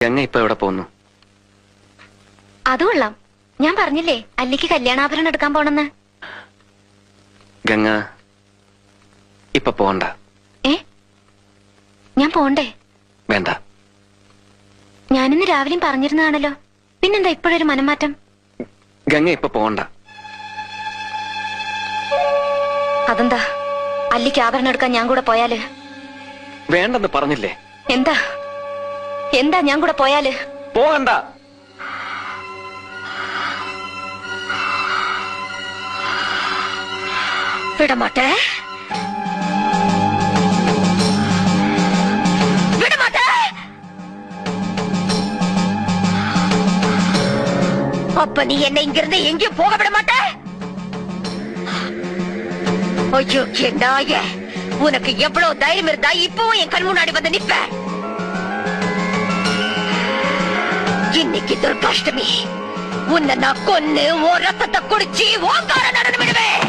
ഗംഗ ഇപ്പൊ എവിടെ പോകുന്നു? അത് കൊള്ളാം. ഞാൻ പറഞ്ഞില്ലേ അല്ലിക്ക് കല്യാണാഭരണം എടുക്കാൻ പോണെന്ന്. ഗംഗ ഇപ്പൊ പോണ്ട. ഞാൻ പോണ്ടേ? വേണ്ട. ഞാനിന്ന് രാവിലെയും പറഞ്ഞിരുന്നതാണല്ലോ, പിന്നെന്താ ഇപ്പോഴൊരു മനംമാറ്റം? ഗംഗ ഇപ്പൊ പോണ്ട. അതെന്താ? അല്ലിക്ക് ആഭരണം എടുക്കാൻ ഞാൻ കൂടെ പോയാല്? വേണ്ടെന്ന് പറഞ്ഞില്ലേ? എന്താ എന്താ ഞാൻ കൂടെ പോയാല്? പോകണ്ട. വിടമാട്ടെ, വിടമാട്ടെ. அப்ப நீ என்னை இங்கிருந்து எங்கேயும் போக விட மாட்ட? ஐயோ நாய, உனக்கு எவ்வளவு தைரியம் இருந்தா இப்பவும் என் கண் முன்னாடி வந்து நிப்ப? இன்னைக்கு துர்காஷ்டமி, உன்னை நான் கொன்னு ஓ ரத்தத்தை குடிச்சு ஓங்கார நடந்து விடுவேன்.